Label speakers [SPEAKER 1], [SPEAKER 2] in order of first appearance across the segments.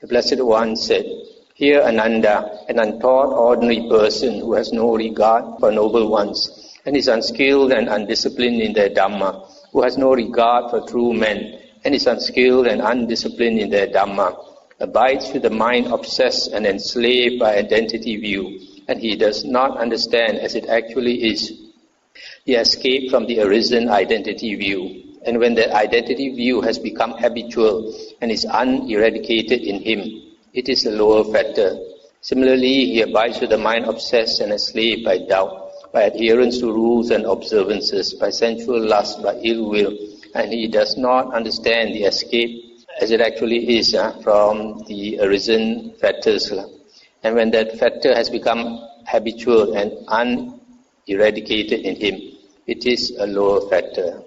[SPEAKER 1] The Blessed One said, "Hear Ananda, an untaught ordinary person who has no regard for noble ones, and is unskilled and undisciplined in their Dhamma, who has no regard for true men, and is unskilled and undisciplined in their Dhamma, abides with the mind obsessed and enslaved by identity view, and he does not understand as it actually is. He escaped from the arisen identity view, and when that identity view has become habitual and is uneradicated in him, it is a lower fetter. Similarly, he abides with the mind obsessed and enslaved by doubt, by adherence to rules and observances, by sensual lust, by ill will, and he does not understand the escape as it actually is from the arisen fetters. And when that fetter has become habitual and uneradicated in him, it is a lower fetter.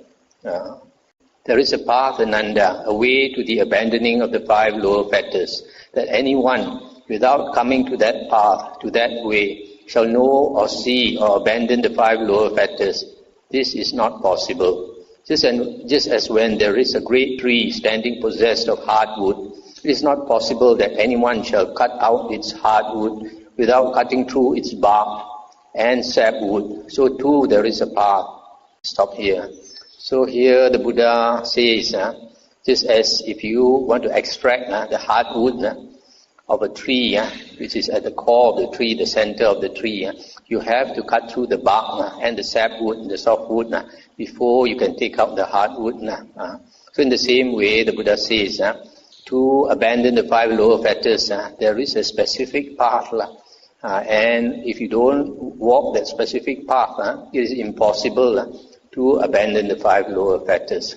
[SPEAKER 1] There is a path, Ananda, a way to the abandoning of the 5 lower fetters, that anyone, without coming to that path, to that way, shall know or see or abandon the 5 lower fetters. This is not possible. Just as when there is a great tree standing possessed of hardwood, it is not possible that anyone shall cut out its hardwood without cutting through its bark and sapwood. So too there is a path. Stop here. So here the Buddha says, just as if you want to extract the hardwood of a tree, which is at the core of the tree, the center of the tree, you have to cut through the bark and the sapwood, the softwood, before you can take out the hardwood. So in the same way, the Buddha says, to abandon the 5 lower fetters, there is a specific path. And if you don't walk that specific path, it is impossible to abandon the 5 lower fetters.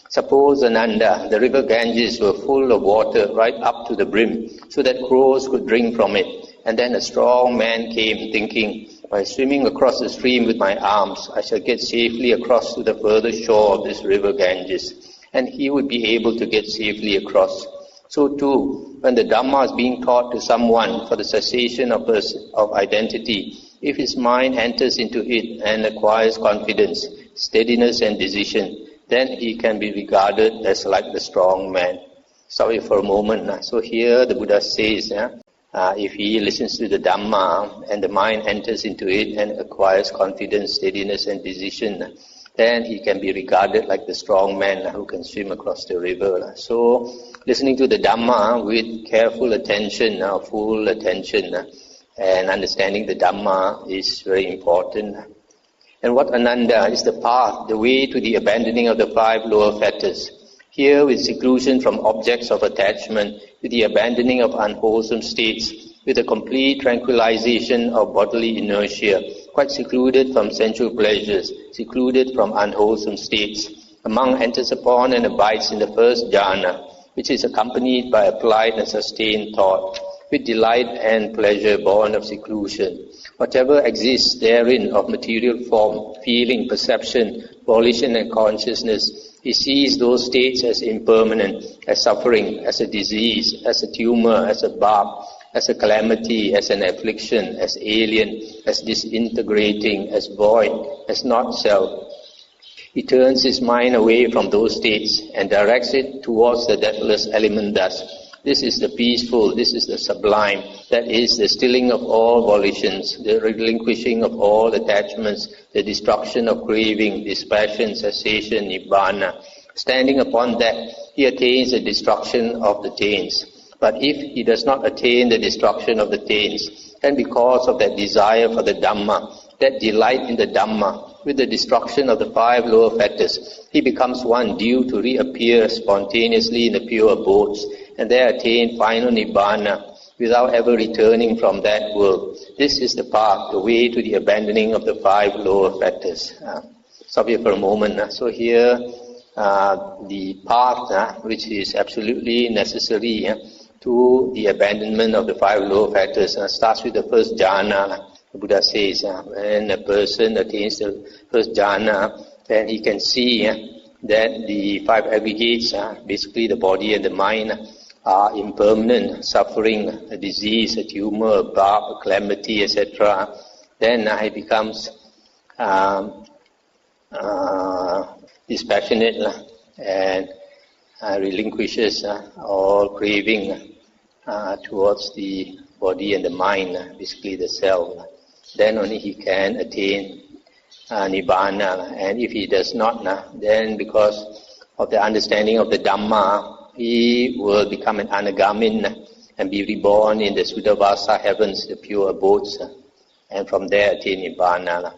[SPEAKER 1] Suppose, Ananda, the river Ganges were full of water right up to the brim, so that crows could drink from it. And then a strong man came, thinking, by swimming across the stream with my arms, I shall get safely across to the further shore of this river Ganges. And he would be able to get safely across. So too, when the Dhamma is being taught to someone for the cessation of identity, if his mind enters into it and acquires confidence, steadiness and decision, then he can be regarded as like the strong man. Sorry for a moment. So here the Buddha says, if he listens to the Dhamma and the mind enters into it and acquires confidence, steadiness and decision, then he can be regarded like the strong man who can swim across the river. So listening to the Dhamma with careful attention, full attention, and understanding the Dhamma is very important. And what, Ananda, is the path, the way to the abandoning of the 5 lower fetters? Here, with seclusion from objects of attachment, with the abandoning of unwholesome states, with a complete tranquilization of bodily inertia, quite secluded from sensual pleasures, secluded from unwholesome states, a monk enters upon and abides in the first jhana, which is accompanied by applied and sustained thought, with delight and pleasure born of seclusion. Whatever exists therein of material form, feeling, perception, volition and consciousness, he sees those states as impermanent, as suffering, as a disease, as a tumor, as a bark, as a calamity, as an affliction, as alien, as disintegrating, as void, as not self. He turns his mind away from those states and directs it towards the deathless element thus. This is the peaceful, this is the sublime, that is the stilling of all volitions, the relinquishing of all attachments, the destruction of craving, dispassion, cessation, nibbana. Standing upon that, he attains the destruction of the taints. But if he does not attain the destruction of the taints, then because of that desire for the Dhamma, that delight in the Dhamma, with the destruction of the 5 lower fetters, he becomes one due to reappear spontaneously in the pure abodes, and there attain final Nibbana without ever returning from that world. This is the path, the way to the abandoning of the 5 lower fetters. Stop here for a moment. So here, the path which is absolutely necessary to the abandonment of the 5 lower fetters starts with the first jhana. The Buddha says, when a person attains the first jhana, then he can see that the 5 aggregates, basically the body and the mind, are impermanent, suffering, a disease, a tumor, a bark, a calamity, etc. Then he becomes dispassionate and relinquishes all craving towards the body and the mind, basically the self, then only he can attain Nibbana. And if he does not, then because of the understanding of the Dhamma, he will become an anagamin and be reborn in the Suddhavasa heavens, the pure abodes, and from there attain Nibbana.